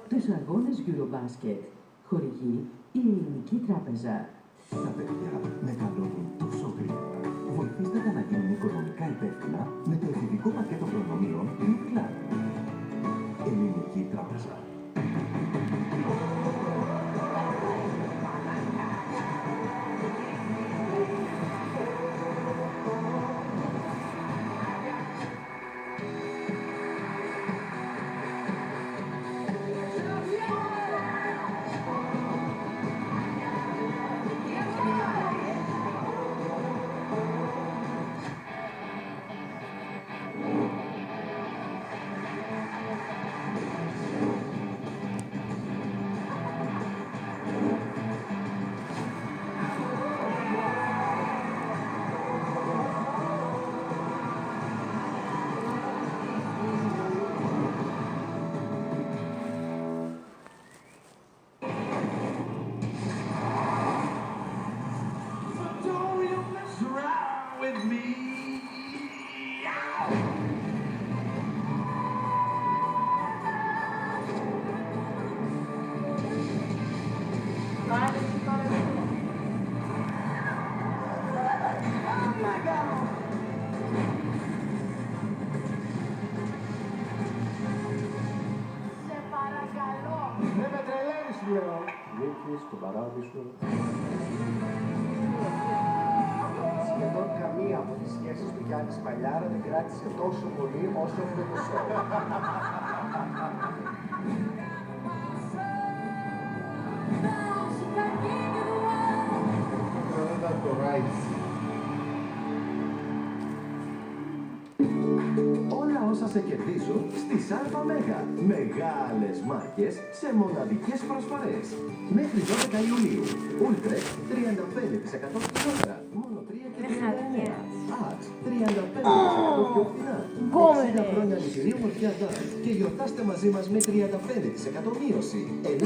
τους αγώνες Eurobasket. Χορηγεί η Ελληνική Τράπεζα. Τα παιδιά μεγαλώνουν τόσο γρήγορα. Βοηθήστε τα να γίνουν οικονομικά υπεύθυνα με το εφηβικό πακέτο προνομίων Lead Club. Ελληνική Τράπεζα. Στον παράδεισο. Σχεδόν καμία από τις σχέσεις του Γιάννη Σπαλιάρα δεν κράτησε τόσο πολύ όσο αυτό το σώμα. Δεν ήταν το ράιτσι. Όλα όσα σε κερδίζουν στις ΑΜΕΓΑ. Μεγάλες μάρκες σε μοναδικές προσφορές. Μέχρι 12 Ιουλίου. Ultrex 35% φθηνότερα. Μόνο 3,39. Axe 35% πιο φθηνά. 60 χρόνια λυτηρίου μορφιά DAS. Και γιορτάστε μαζί μας με 35% μείωση. Ενώ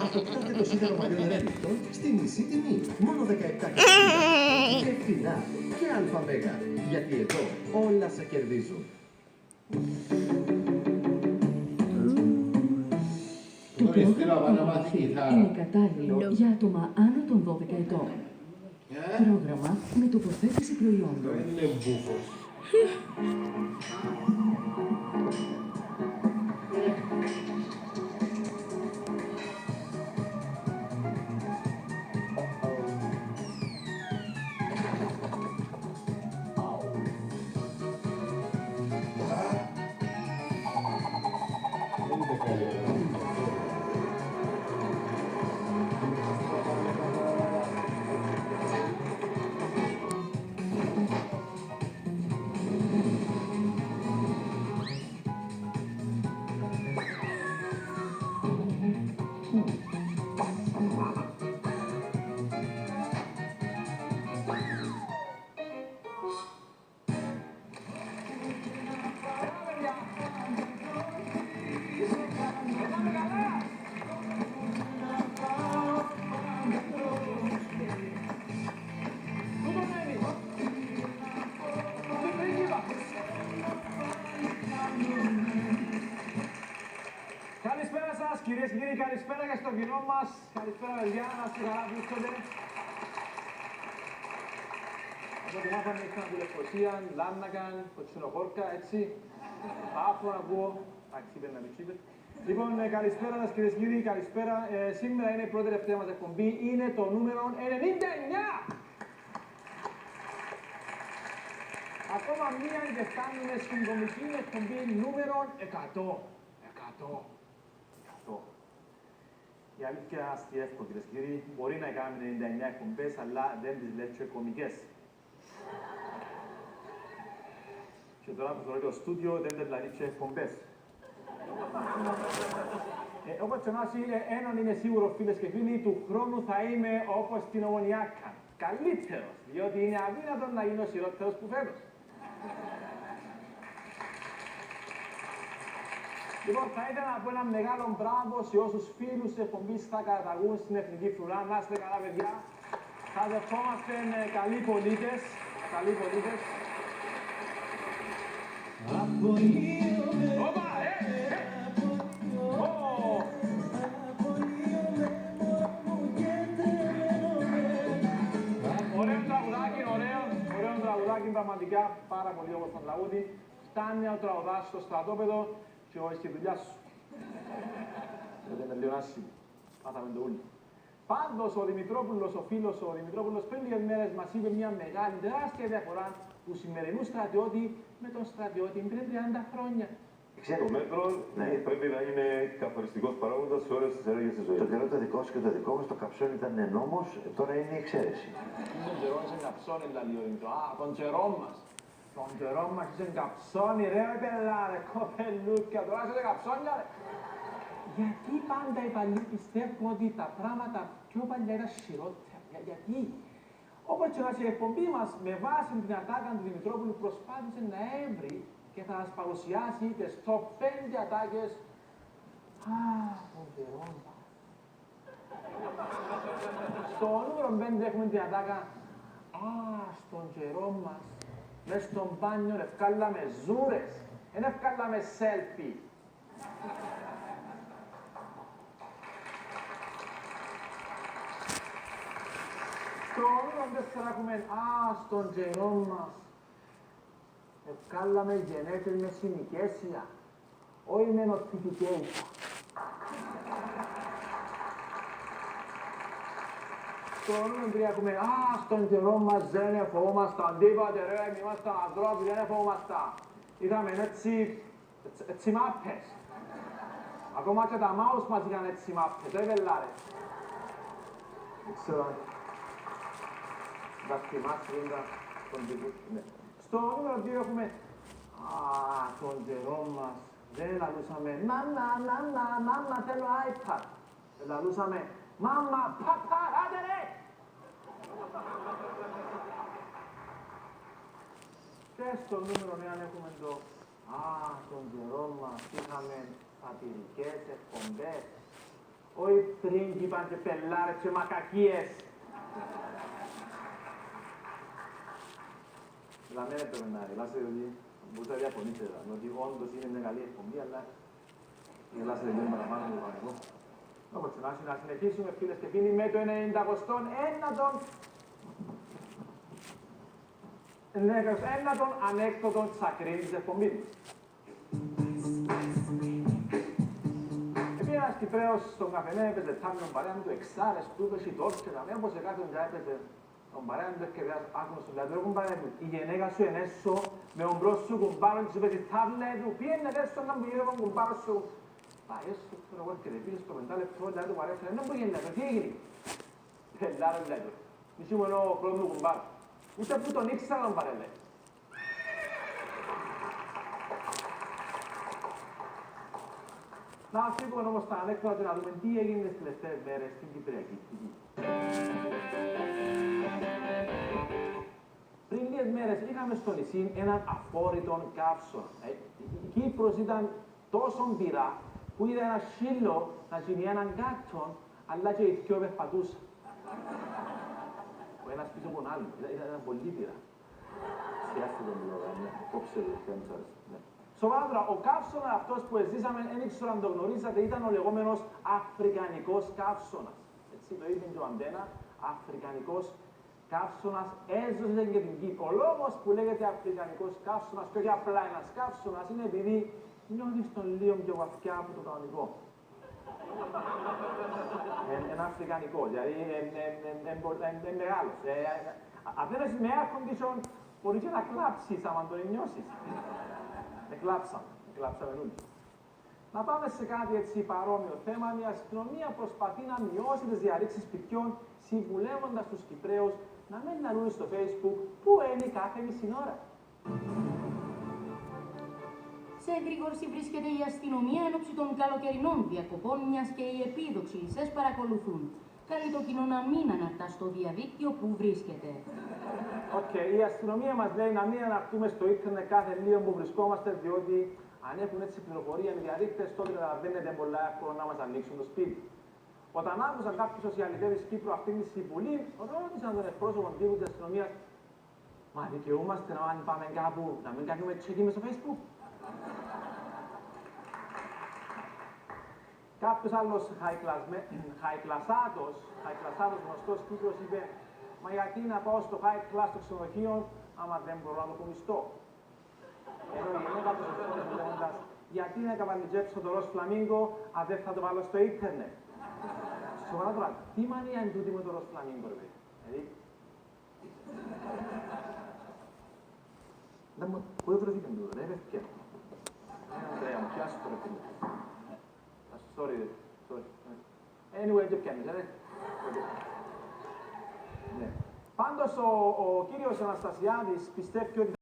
αποκτάτε το σίδερο μαλλιών Remington στη μισή τιμή. Μόνο 17 και φθηνά. Και ΑΜΕΓΑ. Γιατί εδώ όλα σε κερδίζουν. Το πρόγραμμα είναι κατάλληλο για άτομα άνω των 12 ετών. Πρόγραμμα με τοποθέτηση προϊόντων. Είναι μπούφος. Καλησπέρα σας, κυρίες και κύριοι, καλησπέρα και στο κοινό μας. Καλησπέρα, παιδιά, να είστε καλά, βρίσκονται. Από ό,τι μάθαμε, ήρθαν από Λευκοσία, Λάρνακα, Κοτσινοχώρκα, έτσι. Πάφο να ακούω. Εντάξει, να μην τσίπε. Λοιπόν, καλησπέρα σας, κυρίες και κύριοι, καλησπέρα. Σήμερα είναι η πρώτη τελευταία μας εκπομπή, είναι το νούμερο 99. Ακόμα μία και φτάνουμε στην κομική εκπομπή νούμερο 100. 100. Η αλήθεια αστεία εύκολη, κυρίες και κύριοι, μπορεί να κάνουμε 99 εκπομπές, αλλά δεν τις λέτε κομικές. Και τώρα που θεωρώ το στούντιο, δεν τις λέει εκπομπές. Όπως και να έναν είναι σίγουρο, φίλες και φίλοι, του χρόνου θα είμαι όπως την Ομονιάκα. Καλύτερος, διότι είναι αδύνατο να γίνω χειρότερος που φέτος. Λοιπόν, θα ήθελα να πω ένα μεγάλο μπράβο σε όσους φίλους της εκπομπής θα καταγούν στην Εθνική Φρουρά. Να είστε καλά, παιδιά. Θα δεχόμαστε καλοί πολίτες. Καλοί πολίτες. πολύ όμορφο λαούδι. Φτάνει να τραγουδάς στο στρατόπεδο και όχι στη δουλειά σου. Γιατί είναι λίγο άσχημο. Πάθαμε το ούλι. Πάντως ο Δημητρόπουλος, ο φίλος ο Δημητρόπουλος, πριν λίγες μέρες μας είπε μια μεγάλη, τεράστια διαφορά του σημερινού στρατιώτη με τον στρατιώτη πριν 30 χρόνια. Το μέτρο πρέπει να είναι καθοριστικός παράγοντας σε όλες τις ενέργειες της ζωής. Το καιρό το δικό σου και το δικό μας, το καψόν ήταν νόμος, τώρα είναι η εξαίρεση. Τον καιρό είσαι καψόνι, λέει ο Δημητρό. Α, τον καιρό μας. Τον καιρό μας είσαι καψόνι, ρε πελά, ρε κοπελούκια, τώρα είσαι καψόνια, ρε. Γιατί πάντα οι παλιοί πιστεύουν ότι τα πράγματα πιο παλιά ήταν χειρότερα. Γιατί. Όπως και να σε εκπομπή μας, με βάση την ατάκα του Δημητρόπουλου, προσπάθησε να έβρει και θα μας παρουσιάσει τις top 5 ατάκες. Α, τον καιρό μας. Στο νούμερο 5 έχουμε την ατάκα. Α, στον καιρό μας. Μες στον μπάνιο ευκάλαμε ζούρες. Δεν ευκάλαμε selfie. Στο νούμερο 4 έχουμε. Α, στον καιρό μας. Ευκάλαμε γενέτες με συνοικέσια. Όχι με notification. Στο νούμερο 3 έχουμε. Α, στον καιρό μας δεν φοβόμασταν τίποτε ρε, ήμασταν ανθρώποι, δεν φοβόμασταν. Είχαμε έτσι μάπες. Ακόμα και τα mouse μας είχαν έτσι μάπες, ρε βελάρε. Δεν ξέρω αν τα θυμάσαι λίγα τον τύπο. Στο νούμερο 2 έχουμε. Α, τον καιρό μας δεν λαλούσαμε. Να, θέλω iPad. Λαλούσαμε. Μάμα, παπά, άντε ρε! Και στο νούμερο 9 έχουμε το. Α, τον καιρό μας είχαμε σατυρικές εκπομπές. Όχι πρίγκιπαν και πελάρες και μακακίες. Δηλαδή δεν έπρεπε να γελάσετε ότι μπορείτε να διαφωνήσετε, ότι όντως είναι μια καλή εκπομπή, αλλά γελάσετε λίγο παραπάνω από το πανικό. Όπως να συνεχίσουμε φίλες και φίλοι με το 91ο ανέκδοτο τσακρίνη της εκπομπής μας. Επειδή ένας Κυπρέος στον καφενέ έπαιζε τάμινον παρέα του εξάρες, τούτος ή τόρκες, όπως σε κάθε οντιά έπαιζε τον παρέα του και άκουγα στον λατρό κουμπάρε του. Η γενέκα σου είναι έσω με τον μπρος σου κουμπάρο και σου πέσει τάβλε του. Πήγαινε έσω να μου γίνει τον κουμπάρο σου. Πάει έσω, ξέρω εγώ, και πήγε στο 5 λεπτό, λέει του παρέα, δεν μου γίνει λατρό, τι έγινε. Πελάρο λατρό. Μισή μου ενώ ο πρώτο μου κουμπάρο. Ούτε που τον ήξερα τον παρέλε. Να φύγουμε όμως τα ανέκδοτα και να δούμε τι έγινε τις τελευταίες μέρες στην Κυπριακή TV. Πριν λίγες μέρες είχαμε στο νησί έναν αφόρητον καύσωνα. Η Κύπρος ήταν τόσο πυρά που είδε ένα σκύλο να γίνει έναν κάτω, αλλά και οι δυο περπατούσαν. Ο ένας πίσω από τον άλλο. Ήταν πολύ πυρά. Σκιάστε τον λόγο, κόψε το κέμψαρες. Σοβαρά τώρα, ο καύσωνας αυτός που ζήσαμε, δεν ήξερα αν το γνωρίζατε, ήταν ο λεγόμενος Αφρικανικός καύσωνας. Έτσι το είπε και ο Αντένα, Αφρικανικός καύσωνας έζωσε και την Κύπρο. Ο λόγος που λέγεται Αφρικανικός καύσωνας και όχι απλά ένας καύσωνας είναι επειδή νιώθεις τον λίγο πιο βαθιά από το κανονικό. Είναι αφρικανικό, δηλαδή είναι μεγάλος. Αν δεν έχεις με air condition, μπορεί και να κλάψεις άμα τον νιώσεις. Εκλάψαμε όλοι. Να πάμε σε κάτι έτσι παρόμοιο θέμα. Η αστυνομία προσπαθεί να μειώσει τις διαρρήξεις σπιτιών, συμβουλεύοντας τους Κυπραίους να μην λαλούν στο Facebook που είναι κάθε μισή ώρα. Σε εγρήγορση βρίσκεται η αστυνομία ενόψει των καλοκαιρινών διακοπών, μιας και οι επίδοξοι ΙΣΕΣ παρακολουθούν. Καλεί το κοινό να μην αναρτά στο διαδίκτυο που βρίσκεται. Η αστυνομία μας λέει να μην αναρτούμε στο ίντερνετ κάθε λίγο που βρισκόμαστε, διότι αν έχουν έτσι πληροφορία οι διαδίκτες, τότε καταλαβαίνετε πολλά εύκολα να μας ανοίξουν το σπίτι. Όταν άκουσαν κάποιοι σοσιαλιτές της Κύπρου αυτήν τη συμβουλή, ρώτησαν τον εκπρόσωπο τύπου της αστυνομίας, μα δικαιούμαστε να αν πάμε κάπου να μην κάνουμε check-in στο Facebook. Κάποιος άλλος χαϊκλασάτος γνωστός Κύπρος είπε «Μα γιατί να πάω στο high class στο ξενοδοχείο, άμα δεν μπορώ να το κουνιστώ». γιατί να καβαλιτζέψω το ροζ φλαμίγκο αν δεν θα το βάλω στο ίντερνετ. Σοβαρά τώρα, τι μανία είναι τούτη με το ροζ φλαμίγκο, ρε παιδί. Πού βρεθήκαν τούτο, ρε παιδιά. Ανδρέα μου, πιάσου το ρε φίλε. Sorry, sorry. Anyway, δεν πιάνεις, ναι. Πάντως ο κύριος Αναστασιάδης πιστεύει ότι